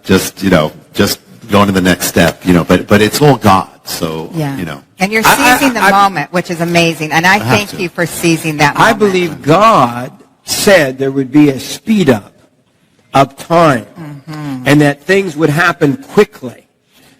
just going to the next step, but it's all God. So, And you're seizing the moment, which is amazing. And I thank you for seizing that moment. I believe God said there would be a speed up of time and that things would happen quickly.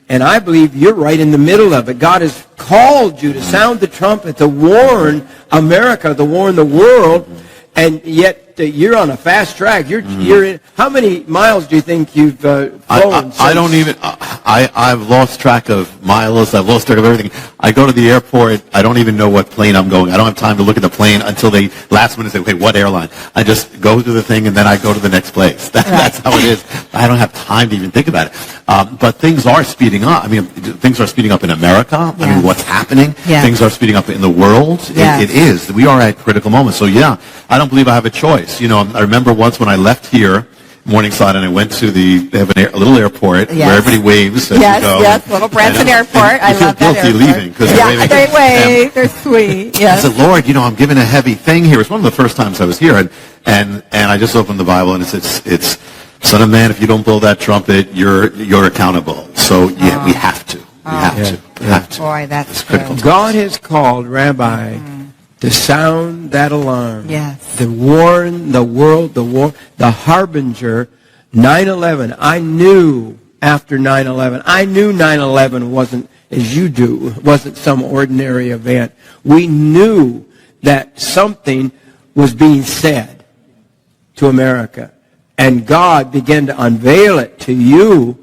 And I believe you're right in the middle of it. God has called you to sound the trumpet, to warn America, to warn the world, and yet you're on a fast track. You're in, how many miles do you think you've flown? I don't even. I've lost track of miles. I've lost track of everything. I go to the airport. I don't even know what plane I'm going. I don't have time to look at the plane until they last minute say, "Okay, what airline?" I just go to the thing and then I go to the next place. That's how it is. I don't have time to even think about it. But things are speeding up. I mean, things are speeding up in America. I mean, what's happening? Things are speeding up in the world. It is. We are at critical moments. So I don't believe I have a choice. I remember once when I left here, Morningside, and I went to they have a little airport where everybody waves as you go. Yes, little Branson Airport. I love that airport. You feel guilty leaving because they wave. They're sweet. Yes. I said, Lord, I'm given a heavy thing here. It's one of the first times I was here, and I just opened the Bible, and it's Son of Man, if you don't blow that trumpet, you're accountable. So we have to. We have to. Boy, that's critical. God has called Rabbi to sound that alarm. Yes. To warn the world, the harbinger. 9/11. I knew after 9/11. I knew 9/11 wasn't, as you do, wasn't some ordinary event. We knew that something was being said to America. And God began to unveil it to you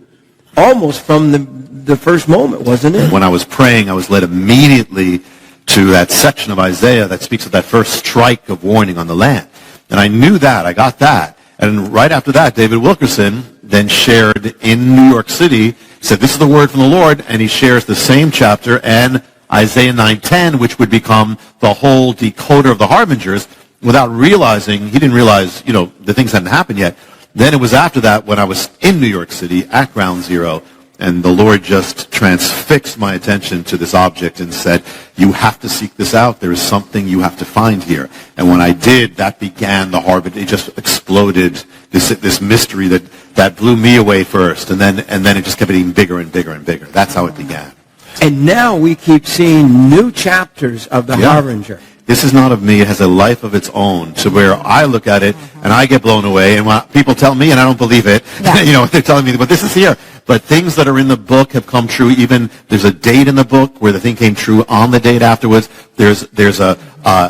almost from the first moment, wasn't it? When I was praying, I was led immediately to that section of Isaiah that speaks of that first strike of warning on the land. And I knew that. I got that. And right after that, David Wilkerson then shared in New York City, said, this is the word from the Lord, and he shares the same chapter and Isaiah 9:10, which would become the whole decoder of the harbingers, without realizing, he didn't realize, the things hadn't happened yet. Then it was after that when I was in New York City at Ground Zero, and the Lord just transfixed my attention to this object and said, you have to seek this out. There is something you have to find here. And when I did, that began the harbinger. It just exploded, this mystery that blew me away first. And then it just kept getting bigger and bigger and bigger. That's how it began. And now we keep seeing new chapters of the harbinger. This is not of me. It has a life of its own, to where I look at it and I get blown away. And when people tell me, and I don't believe it, they're telling me, but this is here. But things that are in the book have come true. Even there's a date in the book where the thing came true on the date afterwards. There's a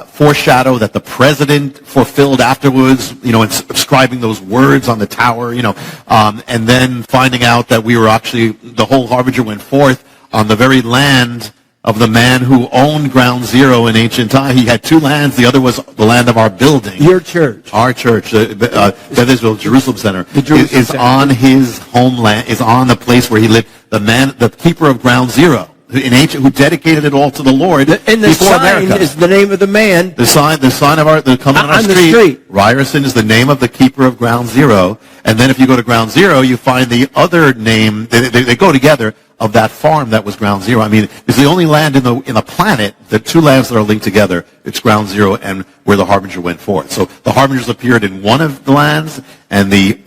foreshadow that the president fulfilled afterwards, inscribing those words on the tower, and then finding out that we were actually, the whole harbinger went forth on the very land of the man who owned Ground Zero in ancient time. He had two lands. The other was the land of our building. Your church. Our church, Beth Israel Jerusalem Center, is on his homeland, is on the place where he lived. The keeper of Ground Zero, who dedicated it all to the Lord. And the sign America is the name of the man. The sign of the coming on our street. Ryerson is the name of the keeper of Ground Zero. And then if you go to Ground Zero, you find the other name. They go together. Of that farm that was Ground Zero. I mean, it's the only land in the planet, the two lands that are linked together. It's Ground Zero and where the harbinger went forth. So the harbingers appeared in one of the lands, and the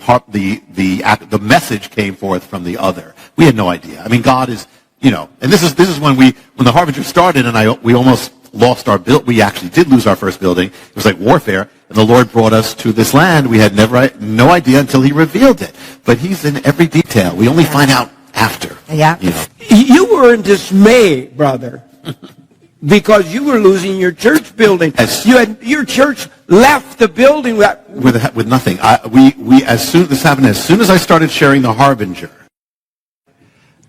message came forth from the other. We had no idea. I mean, God is, and this is when the harbinger started, and we almost lost our build. We actually did lose our first building. It was like warfare, and the Lord brought us to this land. We had no idea until He revealed it. But He's in every detail. We only find out after. Yeah. You were in dismay, brother, because you were losing your church building. Your church left the building with nothing. As soon as I started sharing the harbinger,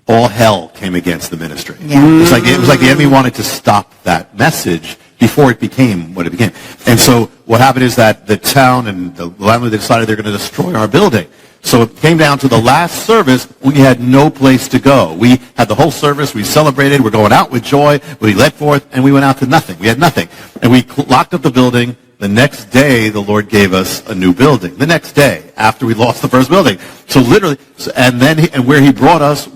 all hell came against the ministry. Yeah. It was like the enemy wanted to stop that message before it became what it became. And so what happened is that the town and the landlord decided they're going to destroy our building. So it came down to the last service. We had no place to go. We had the whole service. We celebrated. We're going out with joy. We led forth, and we went out to nothing. We had nothing. And we locked up the building, The next day, the Lord gave us a new building. The next day, after we lost the first building. So literally, and where he brought us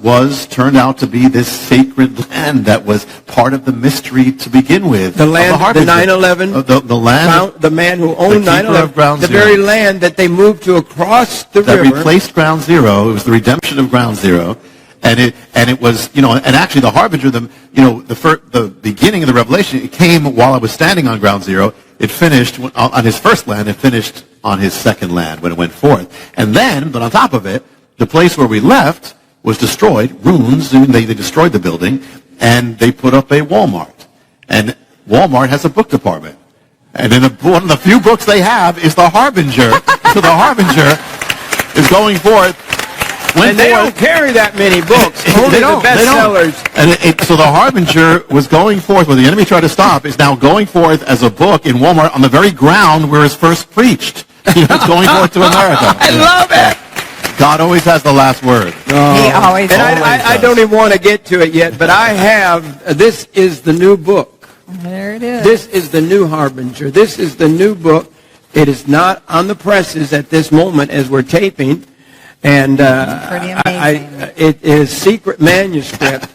turned out to be this sacred land that was part of the mystery to begin with. The land, the 9/11, the land, the man who owned 9/11, the very land that they moved to across the river. That replaced Ground Zero. It was the redemption of Ground Zero. And it was, and actually the harbinger, the beginning of the revelation, it came while I was standing on Ground Zero. It finished on his first land. It finished on his second land when it went forth. And then, but on top of it, the place where we left was destroyed, ruins. They destroyed the building, and they put up a Walmart. And Walmart has a book department. And one of the few books they have is the Harbinger. So the Harbinger is going forth. And they don't carry that many books. Only the bestsellers. And so the Harbinger was going forth, where the enemy tried to stop, is now going forth as a book in Walmart on the very ground where it's first preached. It's going forth to America. I love it. God always has the last word. He always And I don't even want to get to it yet, but I have, this is the new book. There it is. This is the new Harbinger. This is the new book. It is not on the presses at this moment as we're taping. And pretty amazing. It is secret manuscript.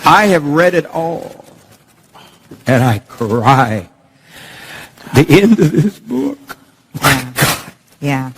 I have read it all, and I cry. The end of this book. Yeah. Yeah.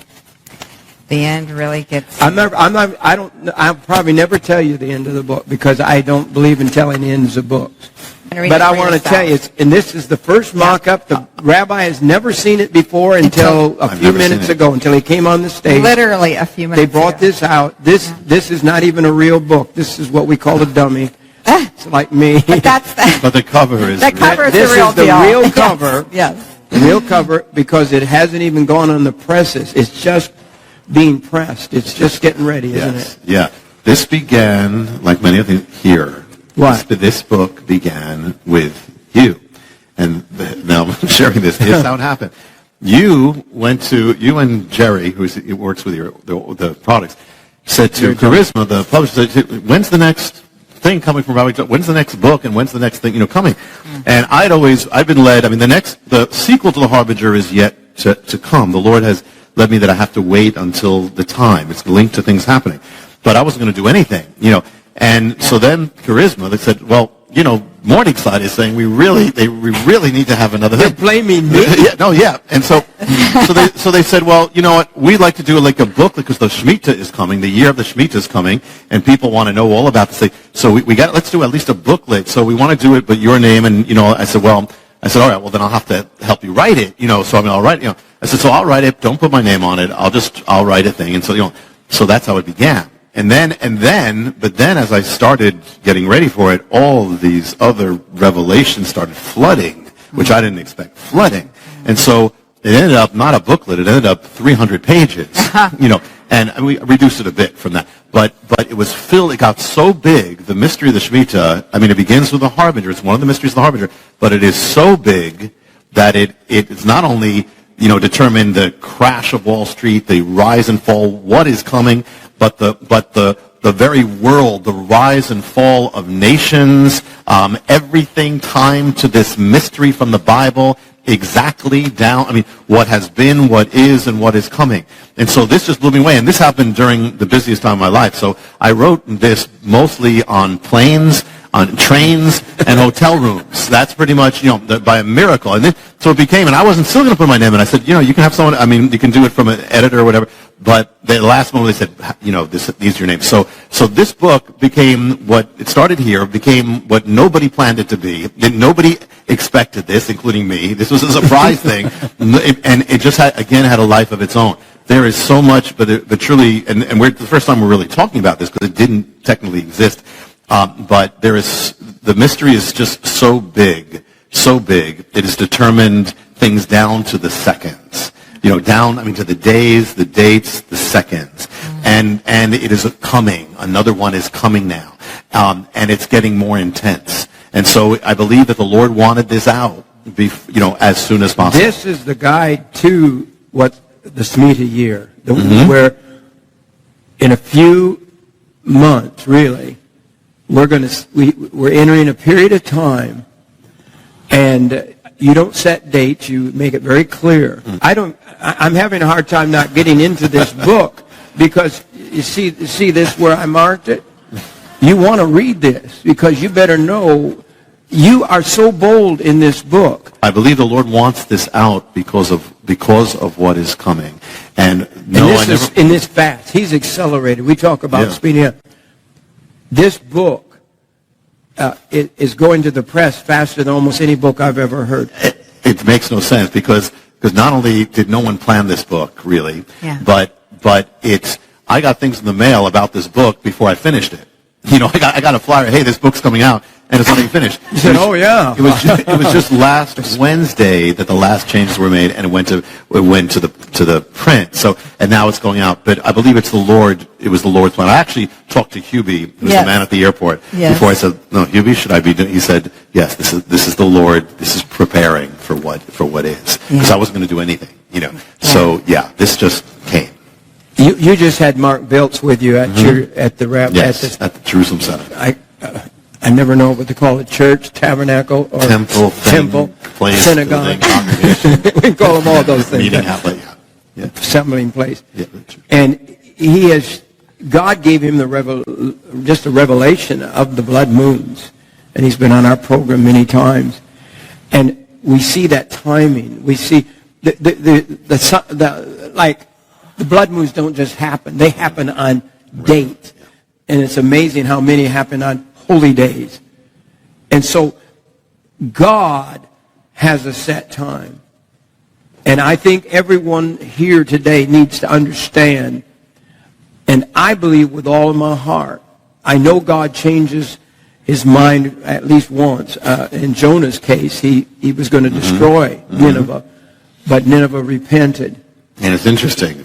The end really gets. I'll probably never tell you the end of the book because I don't believe in telling the ends of books. But I want to tell you, and this is the first mock-up. The rabbi has never seen it before until a few minutes ago, until he came on the stage. Literally a few minutes ago. They brought this out. This is not even a real book. This is what we call a dummy. It's like me. But but the cover is the cover is this the real is the deal. real cover. Yes. The real cover, because it hasn't even gone on the presses. It's just being pressed. It's just getting ready, isn't it? Yeah. This began, like many of things here. What? This book began with you. And now I'm sharing this. Here's how it happened. You and Jerry, who works with the products, said to Charisma, the publisher, said, when's the next thing coming from Rabbi John? When's the next book and when's the next thing coming? And I've been led, the sequel to the Harbinger is yet to come. The Lord has led me that I have to wait until the time. It's linked to things happening. But I wasn't going to do anything, And so then Charisma, they said, well, Morningside is saying we really need to have another thing. They're blaming me? Yeah. And so they said, well, you know what, we'd like to do like a book because the Shemitah is coming, the year of the Shemitah is coming, and people want to know all about this thing. So let's do at least a booklet. So we want to do it, but your name, and, I said, all right, well then I'll have to help you write it, so I'll write, I said, so I'll write it, don't put my name on it, I'll write a thing. And so, so that's how it began. But then as I started getting ready for it, all of these other revelations started flooding, which I didn't expect, flooding. And so it ended up not a booklet, it ended up 300 pages, and we reduced it a bit from that. But it was filled, it got so big, the mystery of the Shemitah, it begins with the Harbinger, it's one of the mysteries of the Harbinger, but it is so big that it's not only, determined the crash of Wall Street, the rise and fall, what is coming, but the very world, the rise and fall of nations, everything timed to this mystery from the Bible, exactly down, what has been, what is, and what is coming. And so this just blew me away, and this happened during the busiest time of my life. So I wrote this mostly on planes, on trains, and hotel rooms. That's pretty much, by a miracle. And then, so it became, and I wasn't still going to put my name in. I said, you can have someone, you can do it from an editor or whatever. But the last moment they said, these are your names. So this book became it started here, became what nobody planned it to be. Nobody expected this, including me. This was a surprise thing. And it just had a life of its own. There is so much, but truly, and we're the first time we're really talking about this because it didn't technically exist. But the mystery is just so big. It has determined things down to the seconds. Down, to the days, the dates, the seconds. And it is coming. Another one is coming now. And it's getting more intense. And so I believe that the Lord wanted this out, as soon as possible. This is the guide to what the Shemitah year, where in a few months, really, we're entering a period of time, and you don't set dates. You make it very clear. I'm having a hard time not getting into this book because you see this where I marked it? You want to read this because you better know you are so bold in this book. I believe the Lord wants this out because of what is coming. And in this fast, he's accelerated. We talk about speeding up. This book is going to the press faster than almost any book I've ever heard. It makes no sense because not only did no one plan this book, really, but I got things in the mail about this book before I finished it. You know, I got a flyer, hey, this book's coming out, and it's not even finished. You said, oh, yeah. It was just last Wednesday that the last changes were made, and it went to the print. So, and now it's going out. But I believe it was the Lord's plan. I actually talked to Hubie, who's the man at the airport, before I said, no, Hubie, should I be doing? He said, yes, this is the Lord. This is preparing for what is. Because I wasn't going to do anything, you know. So, this just came. You just had Mark Biltz with you at at the Jerusalem Center. I never know what to call it: church, tabernacle, or temple, place, synagogue. Building, we call them all those things. Meeting outlet, assembling place. Yeah. And God gave him just a revelation of the blood moons, and he's been on our program many times, and we see that timing. We see the blood moons don't just happen. They happen on date. And it's amazing how many happen on holy days. And so God has a set time. And I think everyone here today needs to understand, and I believe with all of my heart, I know God changes his mind at least once. In Jonah's case, he was going to destroy Nineveh, but Nineveh repented. And it's interesting,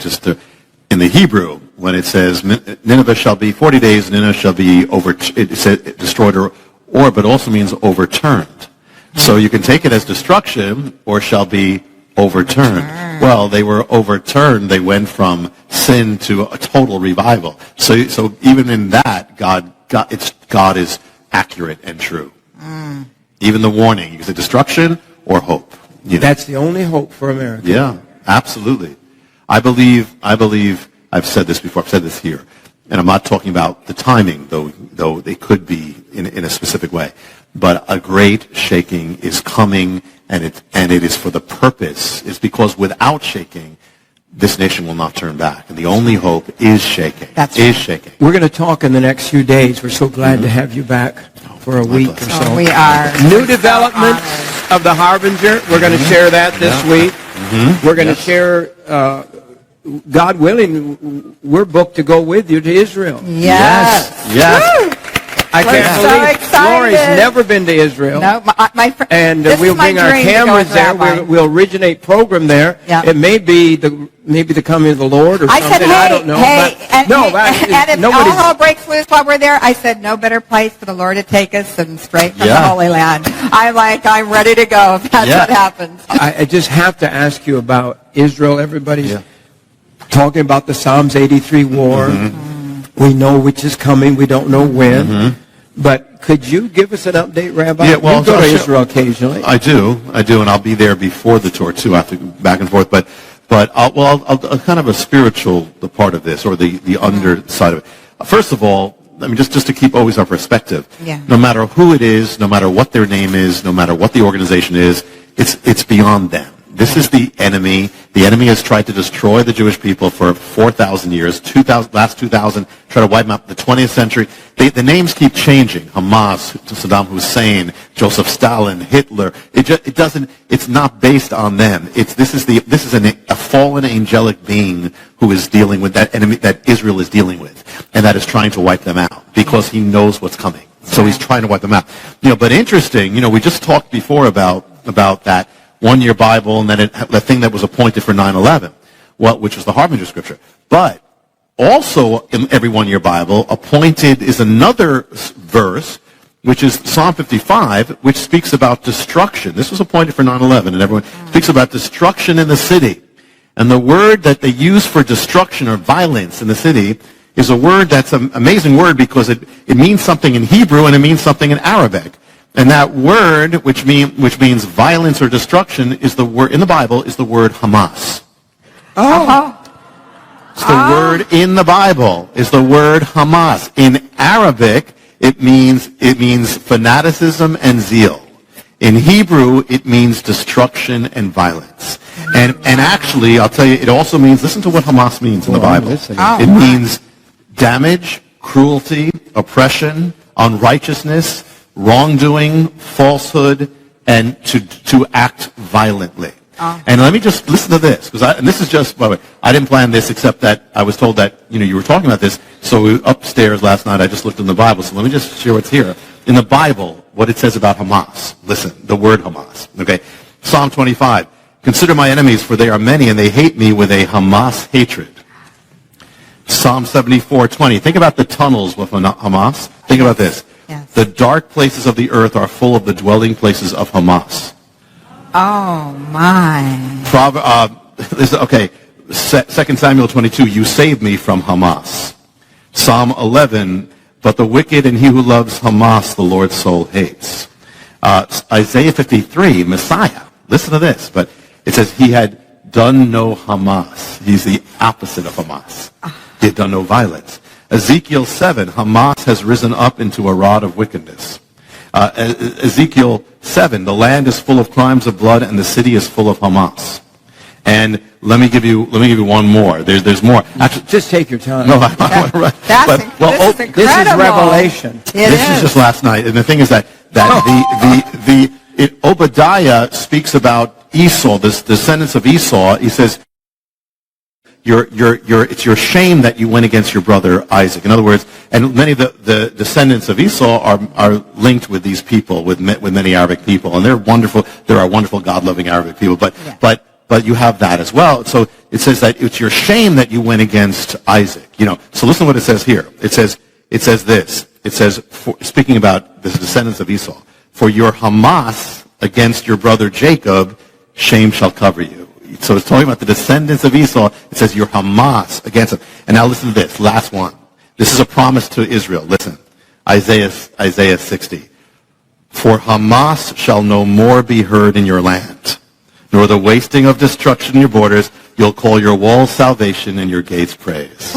in the Hebrew, when it says Nineveh shall be 40 days, Nineveh shall be destroyed or but also means overturned. So you can take it as destruction or shall be overturned. Well, they were overturned. They went from sin to a total revival. So even in that, God is accurate and true. Even the warning, you can say destruction or hope. You know? That's the only hope for America. Yeah, absolutely. I believe, I've said this before, I've said this here, and I'm not talking about the timing, though they could be in a specific way, but a great shaking is coming, and it is for the purpose. It's because without shaking, this nation will not turn back, and the only hope is shaking. Shaking. We're going to talk in the next few days. We're so glad to have you back for a week or so. We are. New developments of the Harbinger. We're going to share that this week. We're going to share, God willing, we're booked to go with you to Israel. Yes. I can't believe Lori's never been to Israel. No, my friend. And we'll bring our cameras there. We'll originate program there. Yeah. It may be the coming of the Lord or something. I said, I don't know. And if all hell breaks loose while we're there, I said, no better place for the Lord to take us than straight from the Holy Land. I'm ready to go if that's what happens. I just have to ask you about Israel. Everybody's talking about the Psalms 83 war. We know which is coming. We don't know when. But could you give us an update, Rabbi? Yeah, well, you go to Israel occasionally. I do, and I'll be there before the tour too. I have to go back and forth, but I'll kind of a spiritual part of this, or the underside of it. First of all, I mean, just to keep always our perspective. No matter who it is, no matter what their name is, no matter what the organization is, it's beyond them. This is the enemy. The enemy has tried to destroy the Jewish people for 4,000 years, last 2,000, try to wipe them out in the 20th century. The names keep changing. Hamas, Saddam Hussein, Joseph Stalin, Hitler. It's not based on them. This is a fallen angelic being who is dealing with that enemy that Israel is dealing with, and that is trying to wipe them out because he knows what's coming. So he's trying to wipe them out. But interesting, we just talked before about that one-year Bible, and then the thing that was appointed for 9/11, which was the Harbinger scripture. But also in every one-year Bible, appointed is another verse, which is Psalm 55, which speaks about destruction. This was appointed for 9/11, and everyone speaks about destruction in the city. And the word that they use for destruction or violence in the city is a word that's an amazing word because it means something in Hebrew and it means something in Arabic. And that word, which means violence or destruction, is the word in the Bible is the word Hamas. Oh. It's the word in the Bible is the word Hamas. In Arabic, it means fanaticism and zeal. In Hebrew, it means destruction and violence. And actually, I'll tell you, it also means, listen to what Hamas means in the Bible. It means damage, cruelty, oppression, unrighteousness, wrongdoing, falsehood, and to act violently. And let me just listen to this, and this is just, by the way, I didn't plan this except that I was told that, you were talking about this, so upstairs last night I just looked in the Bible, so let me just share what's here. In the Bible, what it says about Hamas. Listen, the word Hamas, okay? Psalm 25, consider my enemies, for they are many, and they hate me with a Hamas hatred. Psalm 74:20, think about the tunnels with Hamas. Think about this. Yes. The dark places of the earth are full of the dwelling places of Hamas. Oh, my. Okay, 2 Samuel 22, you saved me from Hamas. Psalm 11, but the wicked and he who loves Hamas, the Lord's soul hates. Isaiah 53, Messiah. Listen to this, but it says he had done no Hamas. He's the opposite of Hamas. He had done no violence. Ezekiel 7, Hamas has risen up into a rod of wickedness. Ezekiel 7, the land is full of crimes of blood and the city is full of Hamas. And let me give you one more. There's more. Actually, just take your time. No, This is incredible. This is Revelation. This is just last night. And the thing is that Obadiah speaks about Esau, the descendants of Esau. He says, it's your shame that you went against your brother Isaac. In other words, and many of the descendants of Esau are linked with these people, with many Arabic people, and they're wonderful. There are wonderful, God-loving Arabic people, but you have that as well. So it says that it's your shame that you went against Isaac. So listen to what it says here. It says this. It says, speaking about the descendants of Esau, for your Hamas against your brother Jacob, shame shall cover you. So it's talking about the descendants of Esau. It says your Hamas against them. And now listen to this, last one. This is a promise to Israel. Listen, Isaiah 60. For Hamas shall no more be heard in your land, nor the wasting of destruction in your borders. You'll call your walls salvation and your gates praise.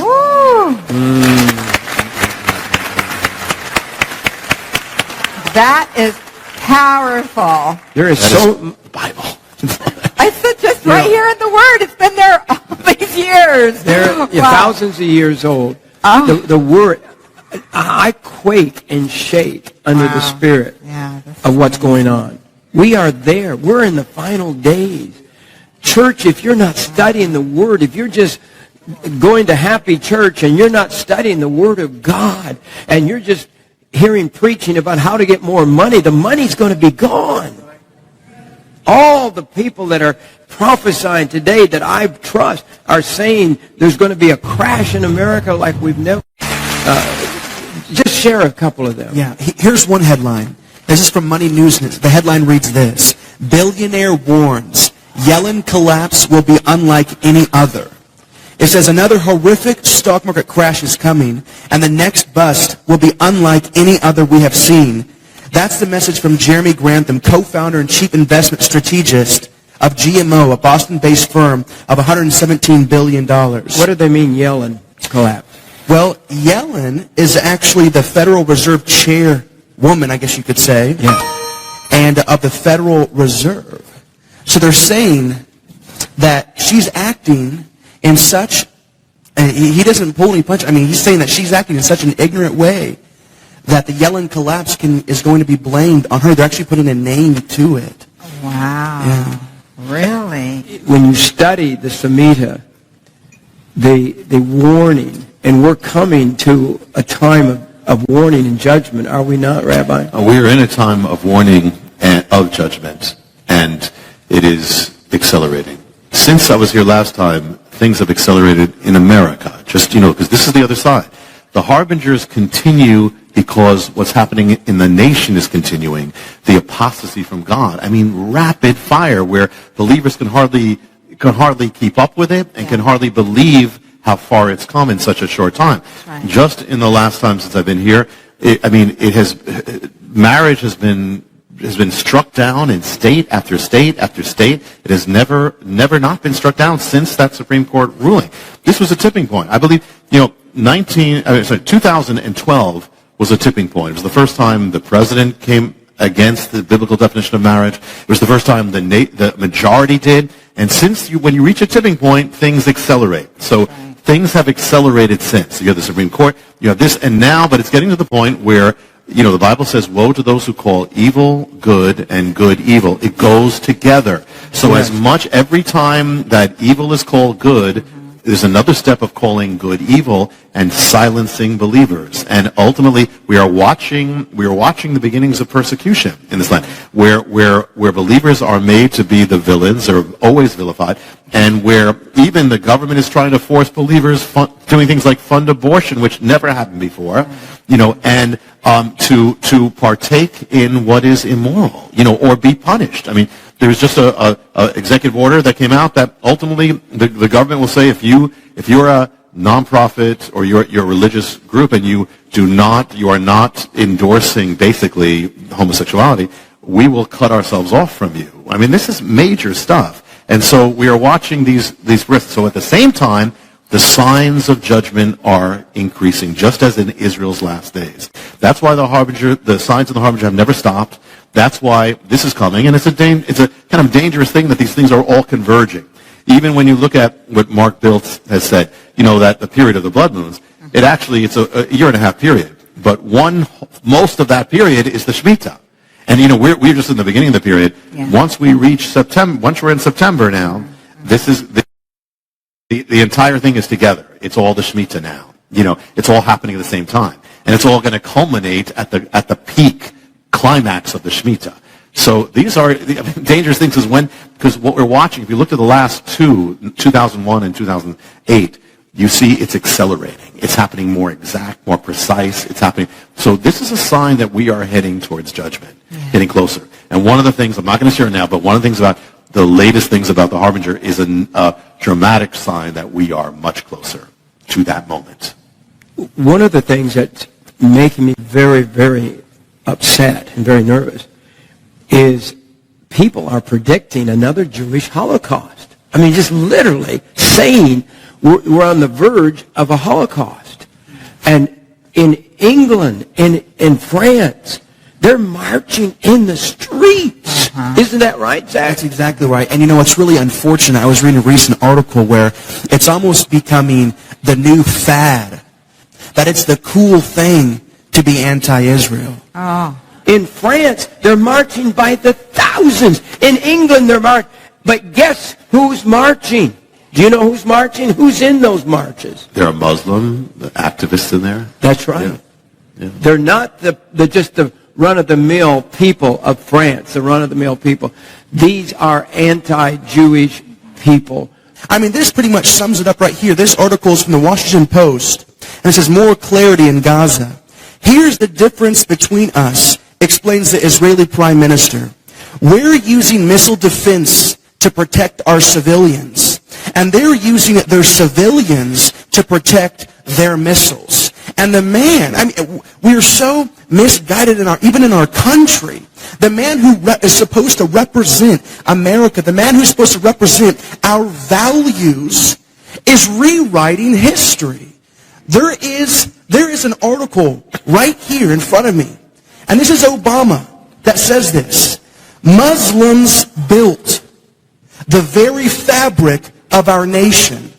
That is powerful. There is Bible. It's just right here in the Word. It's been there all these years. They're thousands of years old. The Word, I quake and shake under the Spirit of what's going on. We are there. We're in the final days. Church, if you're not studying the Word, if you're just going to happy church and you're not studying the Word of God, and you're just hearing preaching about how to get more money, the money's going to be gone. All the people that are prophesying today that I trust are saying there's going to be a crash in America like we've never. Just share a couple of them. Yeah, here's one headline. This is from Money News. The headline reads this: Billionaire warns Yellen collapse will be unlike any other. It says another horrific stock market crash is coming, and the next bust will be unlike any other we have seen. That's the message from Jeremy Grantham, co-founder and chief investment strategist of GMO, a Boston-based firm of $117 billion. What do they mean, Yellen collapse? Well, Yellen is actually the Federal Reserve chairwoman, I guess you could say, and of the Federal Reserve. So they're saying that she's acting in such, he doesn't pull any punches. I mean, he's saying that she's acting in such an ignorant way that the Yellen collapse is going to be blamed on her. They're actually putting a name to it. Wow. Yeah. Really? When you study the Samhita, the warning, and we're coming to a time of warning and judgment, are we not, Rabbi? We are in a time of warning and of judgment, and it is accelerating. Since I was here last time, things have accelerated in America. Just, because this is the other side. The harbingers continue because what's happening in the nation is continuing. The apostasy from God. I mean, rapid fire where believers can hardly keep up with it and can hardly believe how far it's come in such a short time. Right. Just in the last time since I've been here, marriage has been has been struck down in state after state after state. It has never not been struck down since that Supreme Court ruling. This was a tipping point. I believe, 2012 was a tipping point. It was the first time the president came against the biblical definition of marriage. It was the first time the majority did. And when you reach a tipping point, things accelerate. So things have accelerated since. You have the Supreme Court, you have this, and now, but it's getting to the point where, the Bible says, woe to those who call evil good and good evil. It goes together. So as much every time that evil is called good, there's another step of calling good evil and silencing believers. And ultimately, we are watching the beginnings of persecution in this land, where believers are made to be the villains, or always vilified, and where even the government is trying to force believers doing things like fund abortion, which never happened before, and to partake in what is immoral, or be punished. I mean, there was just a executive order that came out that ultimately the government will say, if you're a nonprofit or you're a religious group and you are not endorsing basically homosexuality, we will cut ourselves off from you. I mean, this is major stuff. And so we are watching these risks. So at the same time, the signs of judgment are increasing, just as in Israel's last days. That's why the signs of the harbinger have never stopped. That's why this is coming, and it's a kind of dangerous thing that these things are all converging. Even when you look at what Mark Biltz has said, that the period of the blood moons, it's a year and a half period. But most of that period is the Shemitah. And, we're just in the beginning of the period. Yeah. Once we reach September, once we're in September now, this is the entire thing is together. It's all the Shemitah now. It's all happening at the same time. And it's all going to culminate at the peak climax of the Shemitah. So these are dangerous things because what we're watching, if you look at the last 2001 and 2008, you see it's accelerating. It's happening more exact, more precise. It's happening. So this is a sign that we are heading towards judgment, getting closer. And one of the things, I'm not going to share now, but one of the things about the latest things about the harbinger is a dramatic sign that we are much closer to that moment. One of the things that's making me very, very upset and very nervous is people are predicting another Jewish Holocaust. I mean, just literally saying we're on the verge of a Holocaust. And in England, in France, they're marching in the streets. Isn't that right, Zach? That's exactly right. And it's really unfortunate. I was reading a recent article where it's almost becoming the new fad, that it's the cool thing to be anti-Israel. Oh. In France, they're marching by the thousands. In England, they're marching. But guess who's marching? Do you know who's marching? Who's in those marches? There are Muslim activists in there. That's right. Yeah. Yeah. They're not just the run-of-the-mill people of France, the run-of-the-mill people. These are anti-Jewish people. I mean, this pretty much sums it up right here. This article is from the Washington Post, and it says, more clarity in Gaza. Here's the difference between us, explains the Israeli Prime Minister. We're using missile defense to protect our civilians, and they're using their civilians to protect their missiles. And the man, we're so misguided even in our country. The man who is supposed to represent America, the man who's supposed to represent our values, is rewriting history. There is an article right here in front of me, and this is Obama, that says this: Muslims built the very fabric of our nation.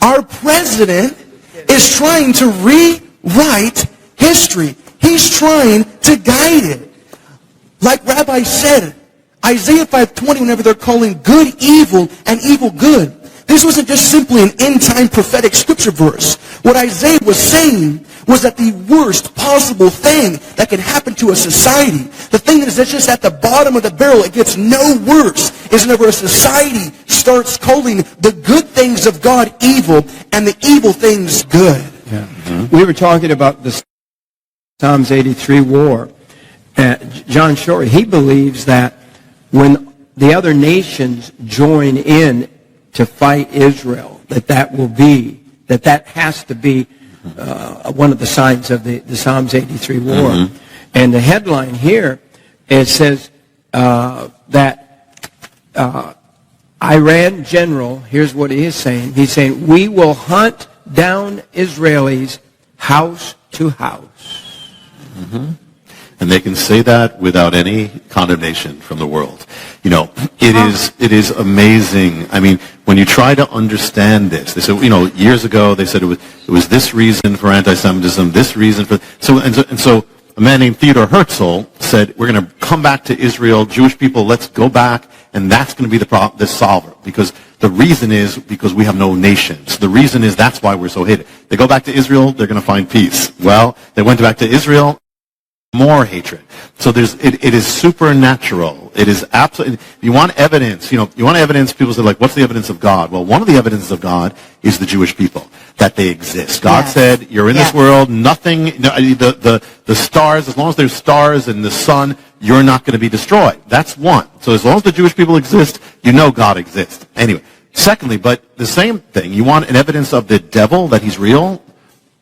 Our president is trying to rewrite history. He's trying to guide it. Like Rabbi said, Isaiah 5:20, whenever they're calling good evil and evil good, this wasn't just simply an end-time prophetic scripture verse. What Isaiah was saying was that the worst possible thing that can happen to a society, the thing that is just at the bottom of the barrel, it gets no worse, is whenever a society starts calling the good things of God evil and the evil things good. Yeah. Mm-hmm. We were talking about the Psalms 83 war. John Shorey, he believes that when the other nations join in to fight Israel, that has to be one of the signs of the Psalms 83 war. And the headline here, it says that Iran general, here's what he is saying. He's saying, we will hunt down Israelis house to house. And they can say that without any condemnation from the world. You know, it is amazing. I mean, when you try to understand this, they said, you know, years ago they said it was this reason for anti-Semitism, this reason for so a man named Theodor Herzl said, we're going to come back to Israel, Jewish people, let's go back, and that's going to be the solver, because the reason is because we have no nations. The reason is that's why we're so hated. They go back to Israel, they're going to find peace. Well, they went back to Israel, more hatred. So it is supernatural. It is absolutely, you want evidence, you want evidence, people say like, what's the evidence of God? Well, one of the evidences of God is the Jewish people, that they exist. God said, you're in this world, nothing, the stars, as long as there's stars and the sun, you're not going to be destroyed. That's one. So as long as the Jewish people exist, you know God exists. Anyway, secondly, but the same thing, you want an evidence of the devil, that he's real?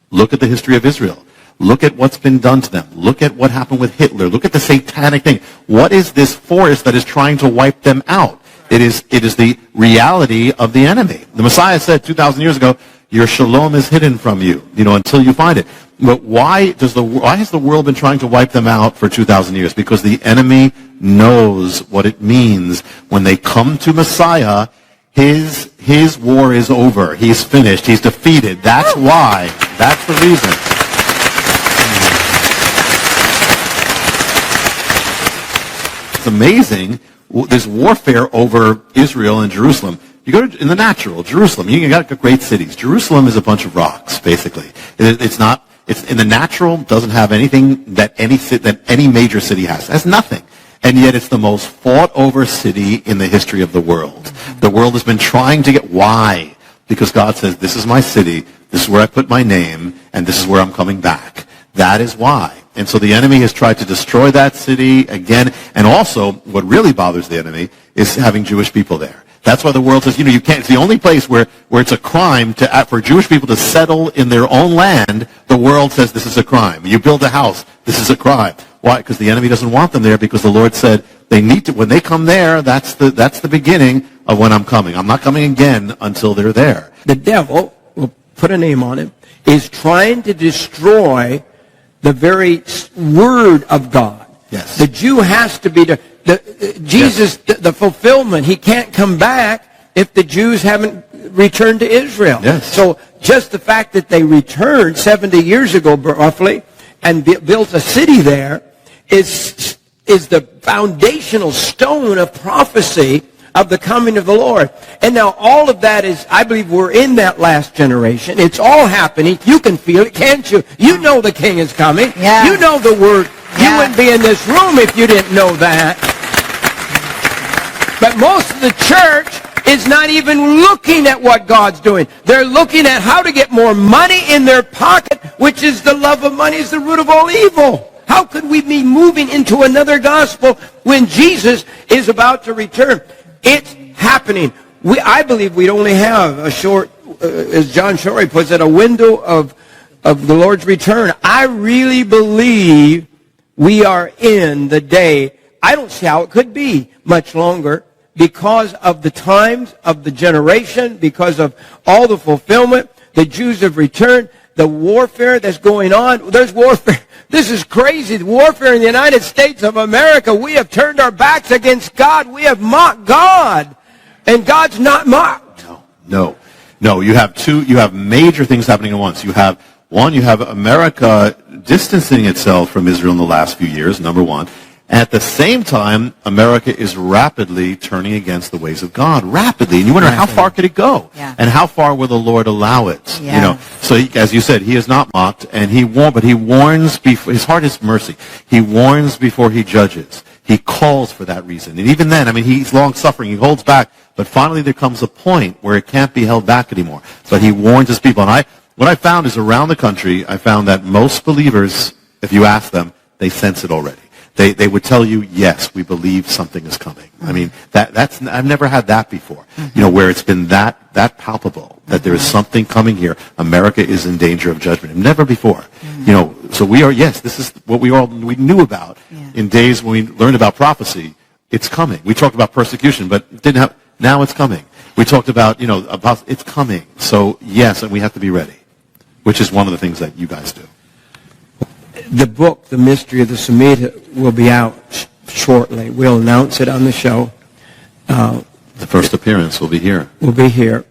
Look at the history of Israel. Look at what's been done to them. Look at what happened with Hitler. Look at the satanic thing. What is this force that is trying to wipe them out? It is the reality of the enemy. The Messiah said 2,000 years ago, your shalom is hidden from you, until you find it. But why has the world been trying to wipe them out for 2,000 years? Because the enemy knows what it means when they come to Messiah. His war is over. He's finished. He's defeated. That's why. That's the reason. It's amazing. There's warfare over Israel and Jerusalem. You go in the natural, Jerusalem, you got great cities. Jerusalem is a bunch of rocks, basically. It's in the natural, doesn't have anything that any major city has. It has nothing. And yet it's the most fought over city in the history of the world. The world has been trying to get, why? Because God says, this is my city, this is where I put my name, and this is where I'm coming back. That is why. And so the enemy has tried to destroy that city again. And also, what really bothers the enemy is having Jewish people there. That's why the world says, you can't, it's the only place where it's a crime for Jewish people to settle in their own land. The world says this is a crime. You build a house, this is a crime. Why? Because the enemy doesn't want them there, because the Lord said they need to, when they come there, that's the beginning of when I'm coming. I'm not coming again until they're there. The devil, we'll put a name on him, is trying to destroy the very word of God. Yes. The Jew has to be Jesus, the fulfillment. He can't come back if the Jews haven't returned to Israel. Yes. So just the fact that they returned 70 years ago, roughly, and built a city there is the foundational stone of prophecy of the coming of the Lord. And now all of that is, I believe we're in that last generation. It's all happening. You can feel it, can't you? You know the King is coming. Yeah. You know the Word. Yeah. You wouldn't be in this room if you didn't know that. But most of the church is not even looking at what God's doing. They're looking at how to get more money in their pocket, which is the love of money is the root of all evil. How could we be moving into another gospel when Jesus is about to return? It's happening. I believe we'd only have a short, as John Shorey puts it, a window of the Lord's return. I really believe we are in the day. I don't see how it could be much longer because of the times of the generation, because of all the fulfillment. The Jews have returned. The warfare that's going on. There's warfare. This is crazy. The warfare in the United States of America. We have turned our backs against God. We have mocked God. And God's not mocked. No. You have major things happening at once. You have America distancing itself from Israel in the last few years, number one. At the same time, America is rapidly turning against the ways of God. Rapidly. And you wonder, how far could it go? Yeah. And how far will the Lord allow it? Yeah. So as you said, he is not mocked, and he warns before, his heart is mercy. He warns before he judges. He calls for that reason. And even then, he's long-suffering. He holds back. But finally there comes a point where it can't be held back anymore. But he warns his people. And what I found is around the country, I found that most believers, if you ask them, they sense it already. they would tell you, yes, we believe something is coming. I mean, that's I've never had that before. Where it's been that palpable that there is something coming here. America is in danger of judgment. Never before. So we are. Yes, this is what we knew about in days when we learned about prophecy. It's coming. We talked about persecution, but didn't have. Now it's coming. We talked about about it's coming. So yes, and we have to be ready, which is one of the things that you guys do. The book, The Mystery of the Shemitah, will be out shortly. We'll announce it on the show. The first appearance will be here. We'll be here.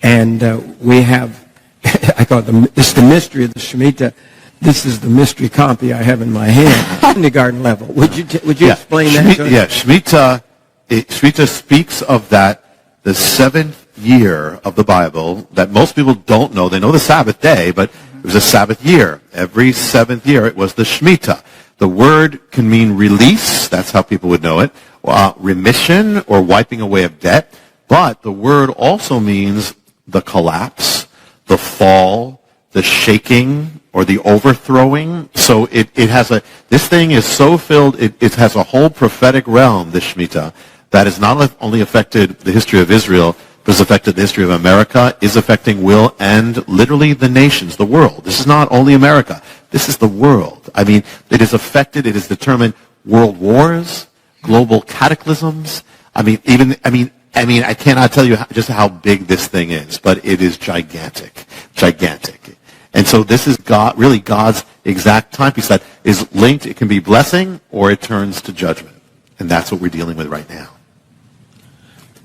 And we have, it's The Mystery of the Shemitah. This is the mystery copy I have in my hand, kindergarten level. Would you explain that to us? Yeah, Shemitah speaks of that, the seventh year of the Bible that most people don't know. They know the Sabbath day, but it was a Sabbath year. Every seventh year, it was the Shemitah. The word can mean release. That's how people would know it. Remission or wiping away of debt. But the word also means the collapse, the fall, the shaking, or the overthrowing. So this thing is so filled, it has a whole prophetic realm, this Shemitah, that has not only affected the history of Israel, but has affected the history of America, will, and literally the nations, the world. This is not only America. This is the world. I mean, it has determined world wars, global cataclysms. I cannot tell you just how big this thing is, but it is gigantic. Gigantic. And so this is God's exact timepiece that is linked. It can be blessing or it turns to judgment. And that's what we're dealing with right now.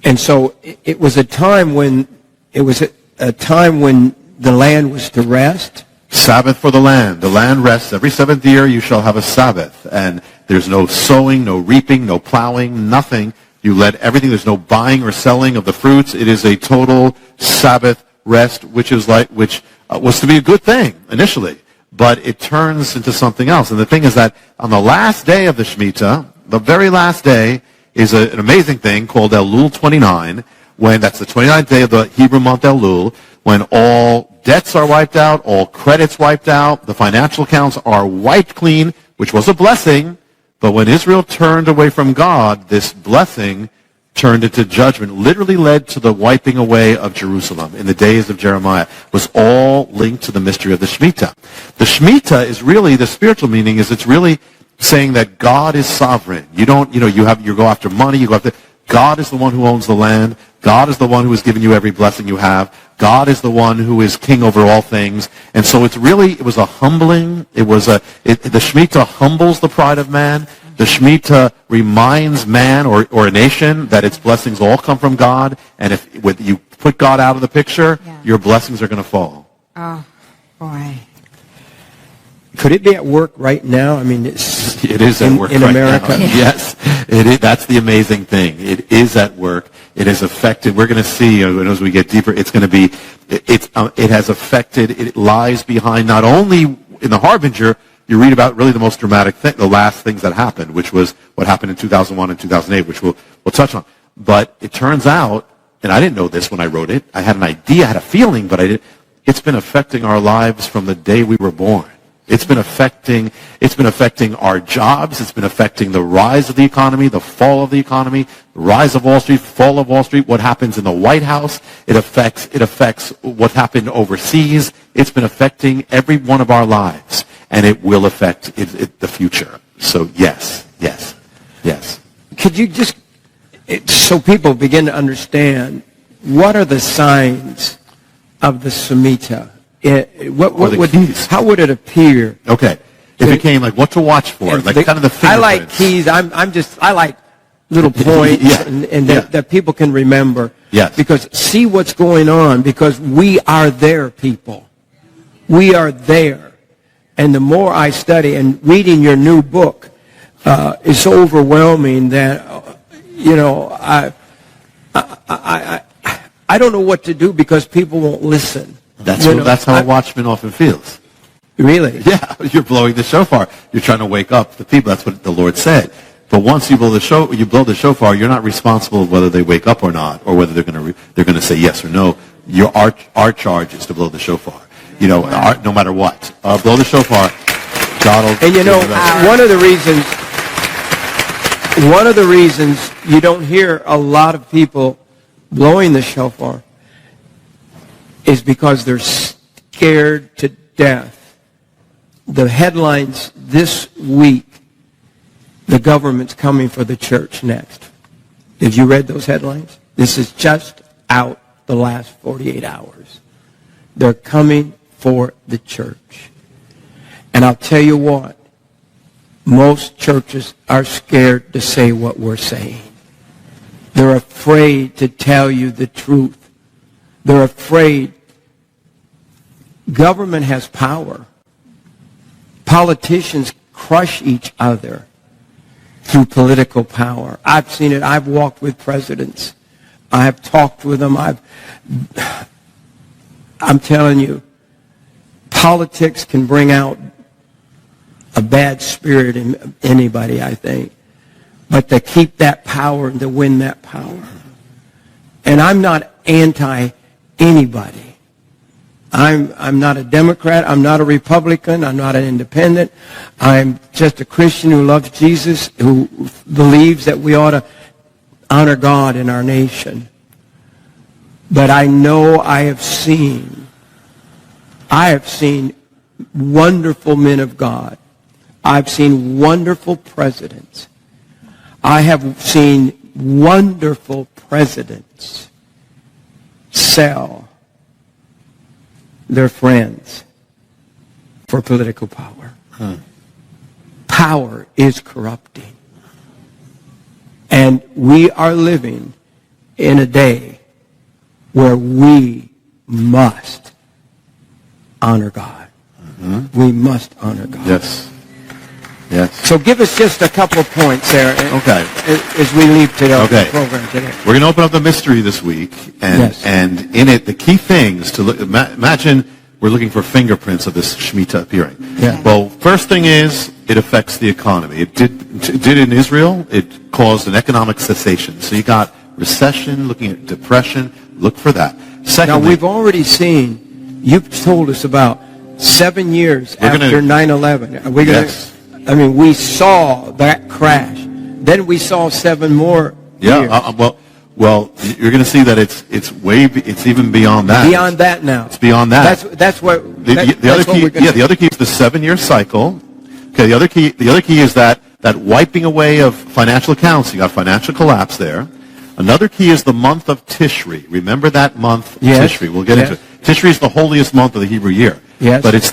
And so it was a time when the land was to rest. Sabbath for the land. The land rests. Every seventh year you shall have a Sabbath. And there's no sowing, no reaping, no plowing, nothing. You let everything. There's no buying or selling of the fruits. It is a total Sabbath rest, which was to be a good thing initially. But it turns into something else. And the thing is that on the last day of the Shemitah, the very last day, is an amazing thing called Elul 29, that's the 29th day of the Hebrew month Elul, when all debts are wiped out, all credits wiped out, the financial accounts are wiped clean, which was a blessing, but when Israel turned away from God, this blessing turned into judgment, literally led to the wiping away of Jerusalem in the days of Jeremiah, was all linked to the mystery of the Shemitah. The Shemitah is really, the spiritual meaning is it's really saying that God is sovereign. You go after money, God is the one who owns the land. God is the one who has given you every blessing you have. God is the one who is king over all things. And so it was a humbling, the Shemitah humbles the pride of man. The Shemitah reminds man or a nation that its blessings all come from God. And if you put God out of the picture, your blessings are going to fall. Oh, boy. Could it be at work right now? I mean, it is at work in right America. Now. Yes, it is. That's the amazing thing. It is at work. It has affected. We're going to see as we get deeper. It's going to be. It has affected. It lies behind not only in the Harbinger. You read about really the most dramatic thing, the last things that happened, which was what happened in 2001 and 2008, which we'll touch on. But it turns out, and I didn't know this when I wrote it. I had an idea, I had a feeling, but I didn't. It's been affecting our lives from the day we were born. It's been affecting our jobs. It's been affecting the rise of the economy, the fall of the economy, the rise of Wall Street, fall of Wall Street, what happens in the White House. It affects what happened overseas. It's been affecting every one of our lives, and it will affect the future. So yes. Could you just, so people begin to understand, what are the signs of the Shemitah? How would it appear? Okay. It became like what to watch for, kind of the fingerprints. I like keys. I like little points that people can remember. Yes. Because see what's going on, because we are there, people. We are there. And the more I study, and reading your new book is so overwhelming that, I don't know what to do because people won't listen. That's how a watchman often feels. Really? Yeah, you're blowing the shofar. You're trying to wake up the people. That's what the Lord said. But once you blow the shofar, you're not responsible whether they wake up or not, or whether they're going to say yes or no. Our charge is to blow the shofar. No matter what, blow the shofar. God will. And one of the reasons One of the reasons you don't hear a lot of people blowing the shofar is because they're scared to death. The headlines this week, the government's coming for the church next. Have you read those headlines? This is just out the last 48 hours. They're coming for the church. And I'll tell you what, most churches are scared to say what we're saying. They're afraid to tell you the truth. They're afraid. Government has power. Politicians crush each other through political power. I've seen it. I've walked with presidents. I have talked with them. I'm telling you, politics can bring out a bad spirit in anybody, I think. But to keep that power and to win that power. And I'm not anti-anybody. I'm not a Democrat. I'm not a Republican. I'm not an independent. I'm just a Christian who loves Jesus, who believes that we ought to honor God in our nation. But I know I have seen wonderful men of God. I've seen wonderful presidents. I have seen wonderful presidents sell their friends for political power. Power is corrupting. And we are living in a day where we must honor God. We must honor God. Yes. Yes. So give us just a couple of points there as we leave today, the program today. We're going to open up the mystery this week, and in it, the key things to look. Imagine we're looking for fingerprints of this Shemitah appearing. Yeah. Well, first thing is, it affects the economy. It did in Israel. It caused an economic cessation. So you got recession, looking at depression. Look for that. Secondly, now, we've already seen, you've told us about 7 years after 9/11. Yes. I mean, we saw that crash. Then we saw 7 more years. Well, you're going to see that it's even beyond that. Beyond that now. It's beyond that. That's what the other key is the 7-year cycle. Okay, the other key is that wiping away of financial accounts. You got financial collapse there. Another key is the month of Tishri. Remember that month, Tishri. We'll get into it. Tishri is the holiest month of the Hebrew year. Yes. But it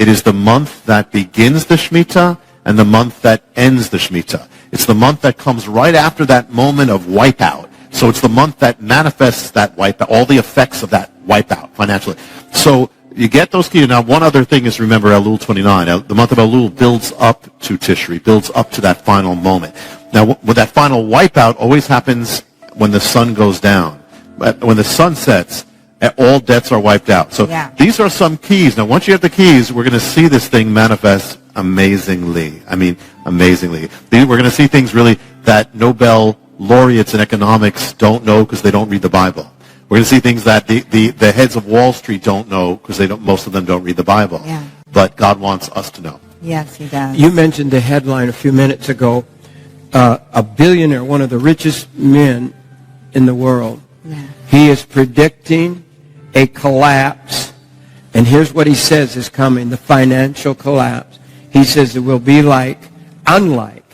is the month that begins the Shemitah and the month that ends the Shemitah. It's the month that comes right after that moment of wipeout. So it's the month that manifests that wipeout, all the effects of that wipeout financially. So you get those keys. Now, one other thing is, remember Elul 29. The month of Elul builds up to Tishri, builds up to that final moment. Now, with that final wipeout always happens when the sun goes down. When the sun sets, all debts are wiped out. So these are some keys. Now, once you have the keys, we're going to see this thing manifest amazingly. I mean, amazingly. We're going to see things really that Nobel laureates in economics don't know because they don't read the Bible. We're going to see things that the heads of Wall Street don't know because most of them don't read the Bible. Yeah. But God wants us to know. Yes, he does. You mentioned the headline a few minutes ago. A billionaire, one of the richest men in the world, he is predicting a collapse. And here's what he says is coming, the financial collapse. He says it will be unlike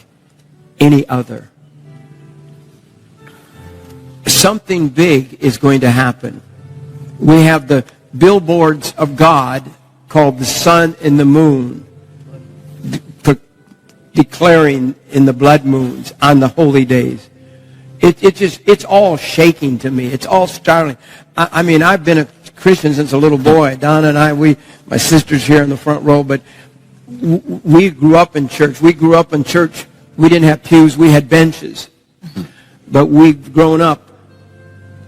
any other. Something big is going to happen. We have the billboards of God called the sun and the moon, declaring in the blood moons on the holy days. It's all shaking to me. It's all startling. I mean, I've been a Christian since a little boy. Donna and I, my sister's here in the front row, but we grew up in church. We didn't have pews. We had benches. But we've grown up.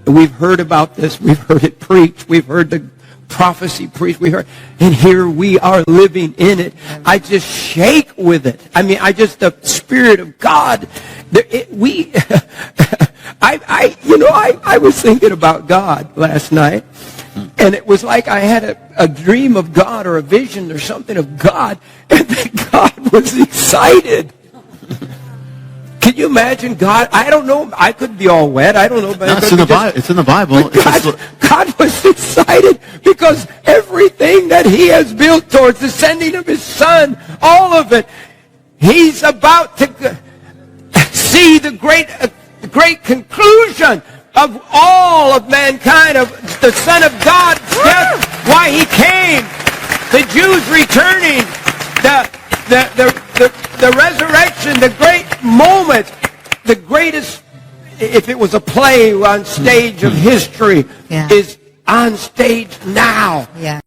We've heard about this. We've heard it preached. We've heard the prophecy preached. And here we are living in it. I just shake with it. I mean, the Spirit of God. I was thinking about God last night, and it was like I had a dream of God or a vision or something of God, and that God was excited. Can you imagine God? I don't know. I could be all wet. I don't know. No, it's in the Bible. It's in the Bible. God was excited because everything that he has built towards the sending of his Son, all of it, he's about to see the great conclusion of all of mankind, of the Son of God's death, why he came, the Jews returning, the resurrection, the great moment, the greatest, if it was a play on stage of history, is on stage now. Yeah.